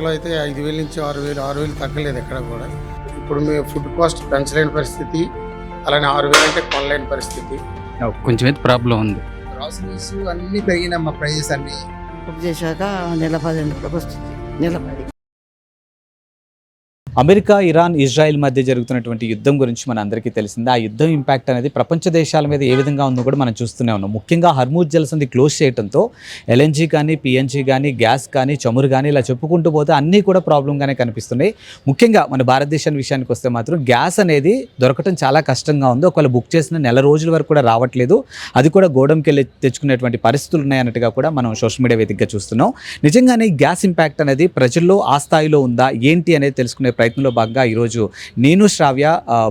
బ్లాక్లో అయితే 5,000 నుంచి 6,000 6,000 తగ్గలేదు ఎక్కడ కూడా. ఇప్పుడు మేము ఫుడ్ కాస్ట్ పెంచలేని పరిస్థితి, అలానే 6,000 అంటే కొనలేని పరిస్థితి. కొంచెం అయితే ప్రాబ్లం ఉంది. గ్రాసరీస్ అన్నీ పెరిగినాయి, ప్రైజెస్ అన్నీ బుక్ చేశాక నెల 15 వస్తుంది, నెల 10. అమెరికా, ఇరాన్, ఇజ్రాయెల్ మధ్య జరుగుతున్నటువంటి యుద్ధం గురించి మన అందరికీ తెలిసిందే. ఆ యుద్ధం ఇంపాక్ట్ అనేది ప్రపంచ దేశాల మీద ఏ విధంగా ఉందో కూడా మనం చూస్తూనే ఉన్నాం. ముఖ్యంగా హర్మూజ్ జలసంధి క్లోజ్ చేయడంతో ఎల్ఎన్జీ కానీ, పిఎన్జీ కానీ, గ్యాస్ కానీ, చమురు కానీ ఇలా చెప్పుకుంటూ పోతే అన్నీ కూడా ప్రాబ్లంగానే కనిపిస్తున్నాయి. ముఖ్యంగా మన భారతదేశం విషయానికి వస్తే మాత్రం గ్యాస్ అనేది దొరకటం చాలా కష్టంగా ఉంది. ఒకవేళ బుక్ చేసిన నెల రోజుల వరకు కూడా రావట్లేదు. అది కూడా గోడంకి వెళ్ళి తెచ్చుకునేటువంటి పరిస్థితులు ఉన్నాయన్నట్టుగా కూడా మనం సోషల్ మీడియా వేదికగా చూస్తున్నాం. నిజంగానే గ్యాస్ ఇంపాక్ట్ అనేది ప్రజల్లో ఆ స్థాయిలో ఉందా ఏంటి అనేది తెలుసుకునే ప్రయత్నంలో భాగంగా ఈరోజు నేను శ్రావ్య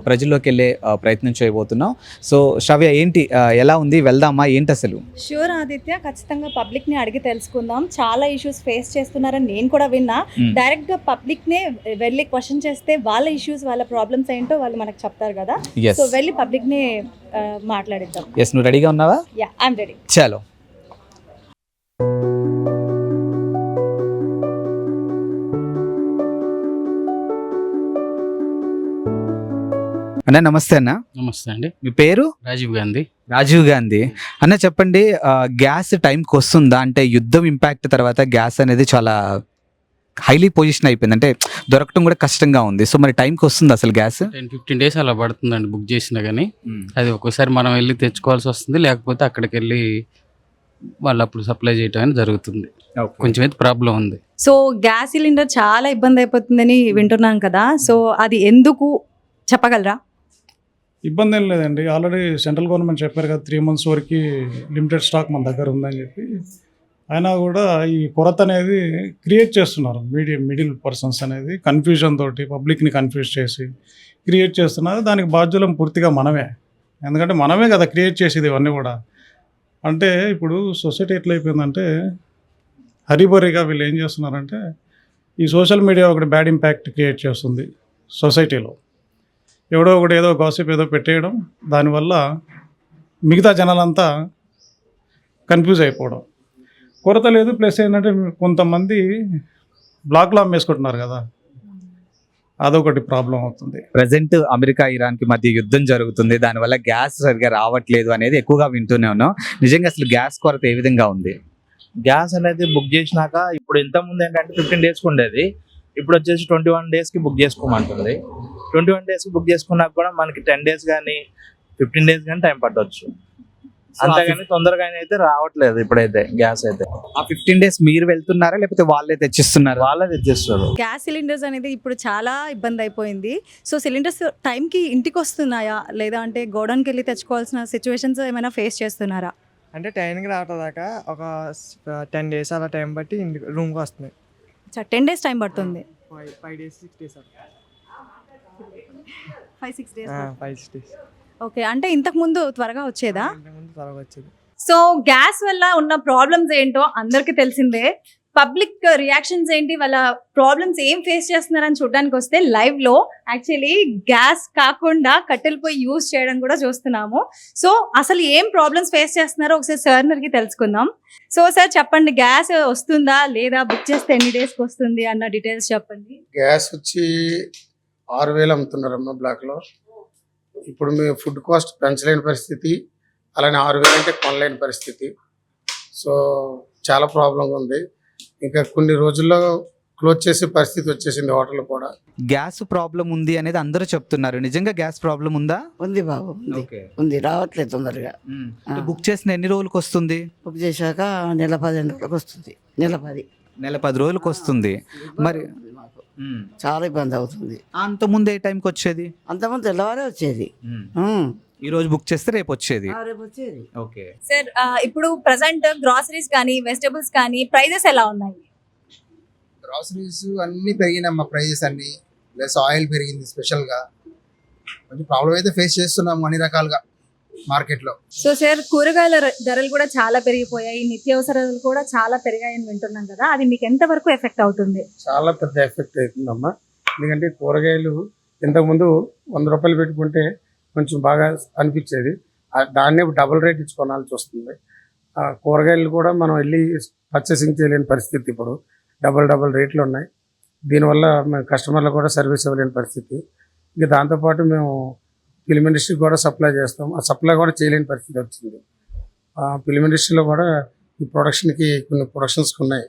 ప్రజల్లోకి వెళ్ళే ప్రయత్నం చేయబోతున్నాం. సో శ్రావ్య ఏంటి, ఎలా ఉంది, వెళ్దామా ఏంటి అసలు? ష్యూర్ ఆదిత్య, ఖచ్చితంగా పబ్లిక్ ని అడిగి తెలుసుకుందాం. చాలా ఇష్యూస్ ఫేస్ చేస్తున్నారని నేను కూడా విన్నా. డైరెక్ట్ గా పబ్లిక్ నే వెళ్ళి క్వశ్చన్ చేస్తే వాళ్ళ ఇష్యూస్, వాళ్ళ ప్రాబ్లమ్స్ ఏంటో వాళ్ళు మనకు చెప్తారు కదా. సో వెళ్ళి పబ్లిక్ నే మాట్లాడిద్దాం. ఎస్, నువ్వు రెడీగా ఉన్నావా? Yeah, I'm ready. చలో. అన్న నమస్తే. అన్న నమస్తే అండి. మీ పేరు? రాజీవ్ గాంధీ. రాజీవ్ గాంధీ. అన్న చెప్పండి, గ్యాస్ టైంకి వస్తుందా? అంటే యుద్ధం ఇంపాక్ట్ తర్వాత గ్యాస్ అనేది చాలా హైలీ పొజిషన్ అయిపోయింది, అంటే దొరకటం కూడా కష్టంగా ఉంది. సో మరి టైంకి వస్తుంది అసలు గ్యాస్? 10-15 days అలా పడుతుందండి బుక్ చేసినా కానీ. అది ఒక్కోసారి మనం వెళ్ళి తెచ్చుకోవాల్సి వస్తుంది, లేకపోతే అక్కడికి వెళ్ళి వాళ్ళు అప్పుడు సప్లై చేయటం అనేది జరుగుతుంది. కొంచెం అయితే ప్రాబ్లం ఉంది. సో గ్యాస్ సిలిండర్ చాలా ఇబ్బంది అయిపోతుందని వింటున్నాం కదా. సో అది ఎందుకు చెప్పగలరా? ఇబ్బంది ఏం లేదండి. ఆల్రెడీ సెంట్రల్ గవర్నమెంట్ చెప్పారు కదా 3 months వరకు లిమిటెడ్ స్టాక్ మన దగ్గర ఉందని చెప్పి. అయినా కూడా ఈ కొరత అనేది క్రియేట్ చేస్తున్నారు మిడిల్ పర్సన్స్ అనేది, కన్ఫ్యూజన్ తోటి పబ్లిక్ని కన్ఫ్యూజ్ చేసి క్రియేట్ చేస్తున్నారు. దానికి బాధ్యులం పూర్తిగా మనమే, ఎందుకంటే మనమే కదా క్రియేట్ చేసేది ఇవన్నీ కూడా. అంటే ఇప్పుడు సొసైటీ ఎట్లయిపోయిందంటే హరిబరిగా వీళ్ళు ఏం చేస్తున్నారంటే ఈ సోషల్ మీడియా ఒకటి బ్యాడ్ ఇంపాక్ట్ క్రియేట్ చేస్తుంది సొసైటీలో. ఎవడో ఒకటి ఏదో గాసిప్ ఏదో పెట్టేయడం, దానివల్ల మిగతా జనాలంతా కన్ఫ్యూజ్ అయిపోవడం. కొరత లేదు, ప్లస్ ఏంటంటే కొంతమంది బ్లాక్లో అమ్మేసుకుంటున్నారు కదా, అదొకటి ప్రాబ్లం అవుతుంది. ప్రజెంట్ అమెరికా, ఇరాన్కి మధ్య యుద్ధం జరుగుతుంది, దానివల్ల గ్యాస్ సరిగ్గా రావట్లేదు అనేది ఎక్కువగా వింటూనే ఉన్నాం. నిజంగా అసలు గ్యాస్ కొరత ఏ విధంగా ఉంది? గ్యాస్ అనేది బుక్ చేసినాక ఇప్పుడు ఇంతకుముందు ఏంటంటే 15 days ఉండేది, ఇప్పుడు వచ్చేసి 21 days బుక్ చేసుకోమంటుంది. 21 days బుక్ చేసుకున్నాక కూడా మనకి 10 days కానీ 15 days కానీ టైం పట్టవచ్చు. అంతేగాని తొందరగా అయితే రావట్లేదు ఇప్పుడైతే గ్యాస్ అయితే. ఆ 15 days మీరు వెళ్తున్నారా లేకపోతే వాళ్ళే తెచ్చిస్తున్నారు? వాళ్ళే తెచ్చిస్తారు. గ్యాస్ సిలిండర్స్ అనేది ఇప్పుడు చాలా ఇబ్బంది అయిపోయింది. సో సిలిండర్స్ టైంకి ఇంటికి వస్తున్నాయా, లేదా అంటే గోడౌన్కి వెళ్ళి తెచ్చుకోవాల్సిన సిచ్యువేషన్స్ ఏమైనా ఫేస్ చేస్తున్నారా? అంటే టైంకి రావట్లేదాకా ఒక 10 days అలా టైం బట్టి రూమ్కి వస్తున్నాయి. 10 days టైం పడుతుంది. 5 days 6 days 5-6 days. 5-6 days. Okay, అంటే ఇంతకు ముందు త్వరగా వచ్చేదా? ముందు త్వరగా వచ్చేది. సో గ్యాస్ వల్ల ఉన్న ప్రాబ్లమ్స్ ఏంటో అందరికీ తెలిసిందే. పబ్లిక్ రియాక్షన్స్ ఏంటి, వాళ్ళ ప్రాబ్లమ్స్ ఏం ఫేస్ చేస్తున్నారని చూడడానికి వస్తే లైవ్ లో యాక్చువల్లీ గ్యాస్ కాకుండా కట్టెల పొయ్యి యూజ్ చేయడం కూడా చూస్తున్నాము. సో అసలు ఏం ప్రాబ్లమ్స్ ఫేస్ చేస్తున్నారో ఒకసారి సార్ అడిగి తెలుసుకుందాం. సో సార్ చెప్పండి, గ్యాస్ వస్తుందా లేదా, బుక్ చేస్తే ఎన్ని డేస్కి వస్తుంది అన్న డీటెయిల్స్ చెప్పండి. గ్యాస్ వచ్చి 6,000 అమ్ముతున్నారమ్మా బ్లాక్లో. ఇప్పుడు మేము ఫుడ్ కాస్ట్ పెంచలేని పరిస్థితి, అలానే 6,000 అంటే కొనలేని పరిస్థితి. సో చాలా ప్రాబ్లంగా ఉంది. ఇంకా కొన్ని రోజుల్లో క్లోజ్ చేసే పరిస్థితి వచ్చేసింది హోటల్ కూడా. గ్యాస్ ప్రాబ్లం ఉంది అనేది అందరూ చెప్తున్నారు. నిజంగా గ్యాస్ ప్రాబ్లం ఉందా? ఉంది బాబు, ఉంది, రావట్లేదు తొందరగా. బుక్ చేసిన ఎన్ని రోజులకు వస్తుంది? బుక్ చేశాక నెల 15 వస్తుంది, నెల 10 రోజులకు వస్తుంది. మరి చాలా ఇబ్బంది అవుతుంది. అంతకుముందు ఏ టైంకి వచ్చేది? అంతకుముందు తెల్లవారే వచ్చేది. ఈ రోజు బుక్ చేస్తే రేపు వచ్చేది. ఓకే సార్, ఇప్పుడు ప్రెసెంట్ గ్రాసరీస్ కానీ వెజిటబుల్స్ కానీ ప్రైజెస్ ఎలా ఉన్నాయి? గ్రాసరీస్ అన్నీ పెరిగినాయి, ప్రైజెస్ అన్నీ, ప్లస్ ఆయిల్ పెరిగింది. స్పెషల్గా కొంచెం ప్రాబ్లం అయితే ఫేస్ చేస్తున్నాము అన్ని రకాలుగా మార్కెట్లో. సో సార్, కూరగాయల ధరలు కూడా చాలా పెరిగిపోయాయి, నిత్యావసరాలు కూడా చాలా పెరిగాయని వింటున్నాం కదా, అది మీకు ఎంతవరకు ఎఫెక్ట్ అవుతుంది? చాలా పెద్ద ఎఫెక్ట్ అవుతుందమ్మా. ఎందుకంటే కూరగాయలు ఇంతకుముందు 100 రూపాయలు పెట్టుకుంటే కొంచెం బాగా అనిపించేది, దాన్నే డబుల్ రేట్ ఇచ్చి కొనాల్సి వస్తుంది. కూరగాయలు కూడా మనం వెళ్ళి పర్చేసింగ్ చేయలేని పరిస్థితి. ఇప్పుడు డబుల్ రేట్లు ఉన్నాయి. దీనివల్ల మేము కస్టమర్లకు కూడా సర్వీస్ ఇవ్వలేని పరిస్థితి. ఇంకా దాంతోపాటు మేము ఫిలిం ఇండస్ట్రీకి కూడా సప్లై చేస్తాం. ఆ సప్లై కూడా చేయలేని పరిస్థితి వచ్చింది. ఫిలిం ఇండస్ట్రీలో కూడా ఈ ప్రొడక్షన్కి కొన్ని ప్రొడక్షన్స్ ఉన్నాయి,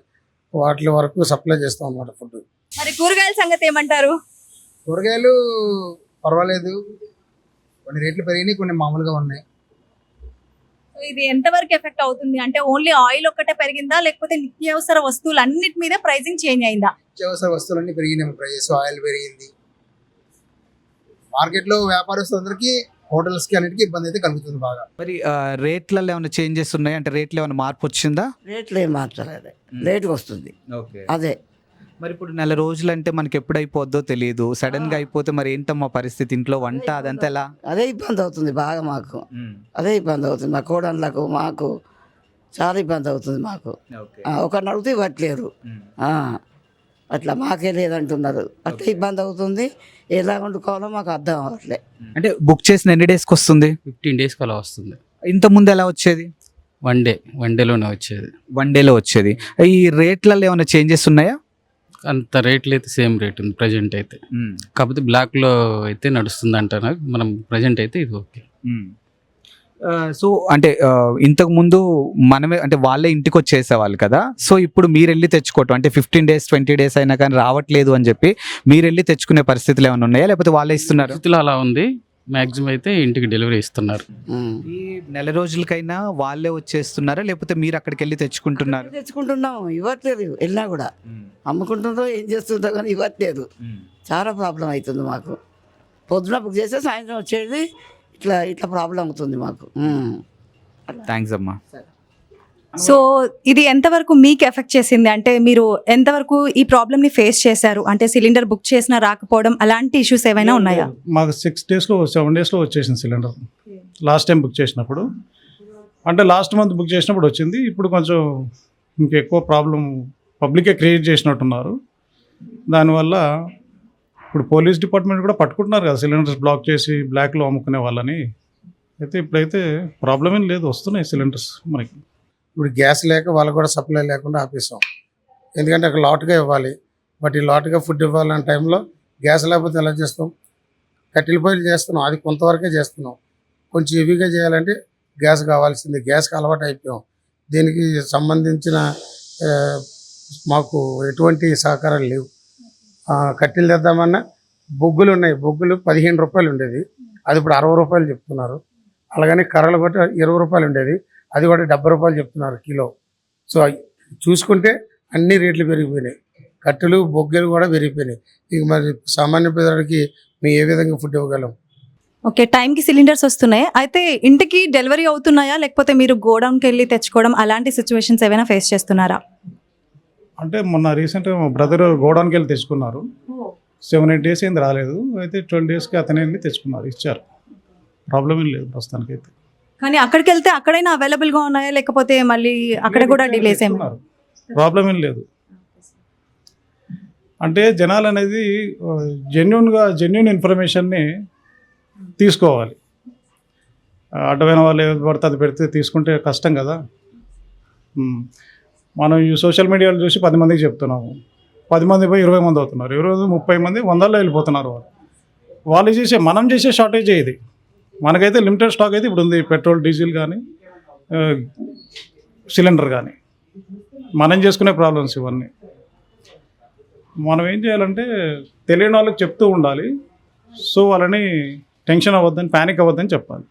వాటి వరకు సప్లై చేస్తాం అన్నమాట ఫుడ్. మరి కూరగాయల సంగతి ఏమంటారు? కూరగాయలు పర్వాలేదు, కొన్ని రేట్లు పెరిగినాయి, కొన్ని మామూలుగా ఉన్నాయి. సో ఇది ఎంతవరకు ఎఫెక్ట్ అవుతుంది? అంటే ఓన్లీ ఆయిల్ ఒక్కటే పెరిగిందా, లేకపోతే నిత్యావసర వస్తువులు అన్నిటి మీద ప్రైసింగ్ చేంజ్ అయిందా? నిత్యావసర వస్తువులన్నీ పెరిగినాయి ప్రైజెస్, ఆయిల్ పెరిగింది. మార్కెట్లో వ్యాపారస్తులందరికీ, హోటల్స్కి అన్నిటికీ ఇబ్బంది అయితే కలుగుతుంది బాగా. మరి రేట్లలో ఏమైనా చేంజెస్ ఉన్నాయి అంటే రేట్లో ఏమైనా మార్పు వచ్చిందా? రేట్లు ఏం మార్చలేదు, లేట్గా వస్తుంది. ఓకే. అదే మరి ఇప్పుడు నెల రోజులు అంటే మనకి ఎప్పుడు అయిపోద్దో తెలియదు, సడన్ గా అయిపోతే మరి ఏంటమ్మా పరిస్థితి, ఇంట్లో వంట అదంతా ఎలా? అదే ఇబ్బంది అవుతుంది బాగా మాకు, అదే ఇబ్బంది అవుతుంది మా కోడళ్ళకు, మాకు చాలా ఇబ్బంది అవుతుంది మాకు. ఒకరిని అడిగితే ఇవ్వట్లేరు, అట్లా మాకే లేదంటున్నారు. అట్లా ఇబ్బంది అవుతుంది, ఎలా వండుకోవాలో మాకు అర్థం అవ్వట్లే. అంటే బుక్ చేసిన ఎన్ని డేస్కి వస్తుంది? 15 డేస్కి అలా వస్తుంది. ఇంత ముందు ఎలా వచ్చేది? వన్ డేలోనే వచ్చేది. 1 డేలో వచ్చేది. ఈ రేట్లలో ఏమైనా చేంజెస్ ఉన్నాయా? అంత రేట్లు అయితే సేమ్ రేట్ ఉంది ప్రజెంట్ అయితే. కాకపోతే బ్లాక్లో అయితే నడుస్తుంది అంటారు. మనం ప్రజెంట్ అయితే ఇది ఓకే. సో అంటే ఇంతకు ముందు మనమే అంటే వాళ్ళే ఇంటికి వచ్చేసేవాళ్ళు కదా, సో ఇప్పుడు మీరు వెళ్ళి తెచ్చుకోవటం అంటే 15 డేస్ 20 డేస్ అయినా కానీ రావట్లేదు అని చెప్పి మీరు వెళ్ళి తెచ్చుకునే పరిస్థితులు ఏమైనా ఉన్నాయా, లేకపోతే వాళ్ళే ఇస్తున్నారు? పరిస్థితులు అలా ఉంది. మ్యాక్సిమం అయితే ఇంటికి డెలివరీ ఇస్తున్నారు. ఈ నెల రోజులకైనా వాళ్ళే వచ్చేస్తున్నారా, లేకపోతే మీరు అక్కడికి వెళ్ళి తెచ్చుకుంటున్నారు? తెచ్చుకుంటున్నాము, ఇవ్వట్లేదు. వెళ్ళినా కూడా అమ్ముకుంటుందో ఏం చేస్తుందో కానీ ఇవ్వట్లేదు. చాలా ప్రాబ్లం అవుతుంది మాకు. పొద్దున బుక్ చేస్తే సాయంత్రం వచ్చేది, ఇట్లా ఇట్లా ప్రాబ్లం అవుతుంది మాకు. థ్యాంక్స్ అమ్మా. సో ఇది ఎంతవరకు మీకు ఎఫెక్ట్ చేసింది? అంటే మీరు ఎంతవరకు ఈ ప్రాబ్లమ్ ని ఫేస్ చేశారు? అంటే సిలిండర్ బుక్ చేసినా రాకపోవడం అలాంటి ఇష్యూస్ ఏమైనా ఉన్నాయా? మాకు 6 డేస్లో 7 డేస్లో వచ్చేసింది సిలిండర్. లాస్ట్ టైం బుక్ చేసినప్పుడు, అంటే లాస్ట్ మంత్ బుక్ చేసినప్పుడు వచ్చింది. ఇప్పుడు కొంచెం ఇంకెక్కువ ప్రాబ్లం పబ్లికే క్రియేట్ చేసినట్టున్నారు. దానివల్ల ఇప్పుడు పోలీస్ డిపార్ట్మెంట్ కూడా పట్టుకుంటున్నారు కదా సిలిండర్స్ బ్లాక్ చేసి బ్లాక్లో అమ్ముకునే వాళ్ళని. అయితే ఇప్పుడైతే ప్రాబ్లం ఏం లేదు, వస్తున్నాయి సిలిండర్స్ మనకి. ఇప్పుడు గ్యాస్ లేక వాళ్ళు కూడా సప్లై లేకుండా ఆపేసాం. ఎందుకంటే అక్కడ లాట్గా ఇవ్వాలి, బట్ ఈ లాట్గా ఫుడ్ ఇవ్వాలనే టైంలో గ్యాస్ లేకపోతే ఎలా చేస్తాం? కట్టెల పొయ్యిలు చేస్తున్నాం, అది కొంతవరకే చేస్తున్నాం. కొంచెం హెవీగా చేయాలంటే గ్యాస్ కావాల్సింది. గ్యాస్కి అలవాటు అయిపోయాం. దీనికి సంబంధించిన మాకు ఎటువంటి సహకారాలు లేవు. కట్టెలు తెద్దామన్నా బొగ్గులు ఉన్నాయి, బొగ్గులు 15 రూపాయలు ఉండేది, అది ఇప్పుడు 60 రూపాయలు చెప్తున్నారు. అలాగని కర్రలు కూడా 20 రూపాయలు ఉండేది, అది కూడా 70 రూపాయలు చెప్తున్నారు కిలో. సో చూసుకుంటే అన్ని రేట్లు పెరిగిపోయినాయి, కట్టెలు బొగ్గులు కూడా పెరిగిపోయినాయి. ఇక మరి సామాన్య ప్రజలకి మేము ఏ విధంగా ఫుడ్ ఇవ్వగలం? ఓకే, టైంకి సిలిండర్స్ వస్తున్నాయి, అయితే ఇంటికి డెలివరీ అవుతున్నాయా, లేకపోతే మీరు గోడౌన్కి వెళ్ళి తెచ్చుకోవడం అలాంటి సిచ్యువేషన్స్ ఏమైనా ఫేస్ చేస్తున్నారా? అంటే మొన్న రీసెంట్గా మా బ్రదర్ గోడౌన్కి వెళ్ళి తెచ్చుకున్నారు. 7-8 డేస్ ఏంది రాలేదు, అయితే 12 డేస్కి అతనే వెళ్ళి తెచ్చుకున్నారు, ఇచ్చారు. ప్రాబ్లం ఏం లేదు ప్రస్తుతానికి అయితే. కానీ అక్కడికి వెళ్తే అక్కడైనా అవైలబుల్గా ఉన్నాయా, లేకపోతే మళ్ళీ అక్కడ కూడా డిలేస్ ఏమైనా? ప్రాబ్లం ఏం లేదు. అంటే జనాలు అనేది జెన్యున్ ఇన్ఫర్మేషన్ని తీసుకోవాలి. అడ్డమైన వాళ్ళు ఏది పడితే అది పెడితే తీసుకుంటే కష్టం కదా. మనం ఈ సోషల్ మీడియాలో చూసి 10 మందికి చెప్తున్నాము, 10 మంది పోయి 20 మంది అవుతున్నారు, 20 30 మంది 100లో వెళ్ళిపోతున్నారు. వాళ్ళు చేసే మనం చేసే షార్టేజ్ ఇది. మనకైతే లిమిటెడ్ స్టాక్ అయితే ఇప్పుడు ఉంది, పెట్రోల్ డీజిల్ కానీ సిలిండర్ కానీ. మనం చేసుకునే ప్రాబ్లమ్స్ ఇవన్నీ. మనం ఏం చేయాలంటే తెలియని వాళ్ళకి చెప్తూ ఉండాలి. సో వాళ్ళని టెన్షన్ అవ్వద్దని, ప్యానిక్ అవ్వద్దని చెప్పాలి.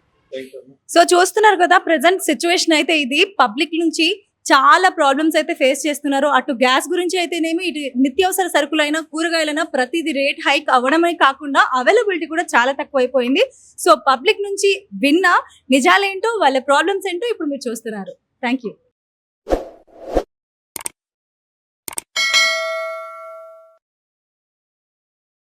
సో చూస్తున్నారు కదా, ప్రెసెంట్ సిచ్యువేషన్ అయితే ఇది. పబ్లిక్ నుంచి చాలా ప్రాబ్లమ్స్ అయితే ఫేస్ చేస్తున్నారు. అటు గ్యాస్ గురించి అయితేనేమి, ఇటు నిత్యావసర సరుకులైనా కూరగాయలైనా ప్రతిదీ రేట్ హైక్ అవ్వడమే కాకుండా అవైలబిలిటీ కూడా చాలా తక్కువ అయిపోయింది. సో పబ్లిక్ నుంచి విన్న నిజాలేంటో, వాళ్ళ ప్రాబ్లమ్స్ ఏంటో ఇప్పుడు మీరు చూస్తున్నారు. Thank you.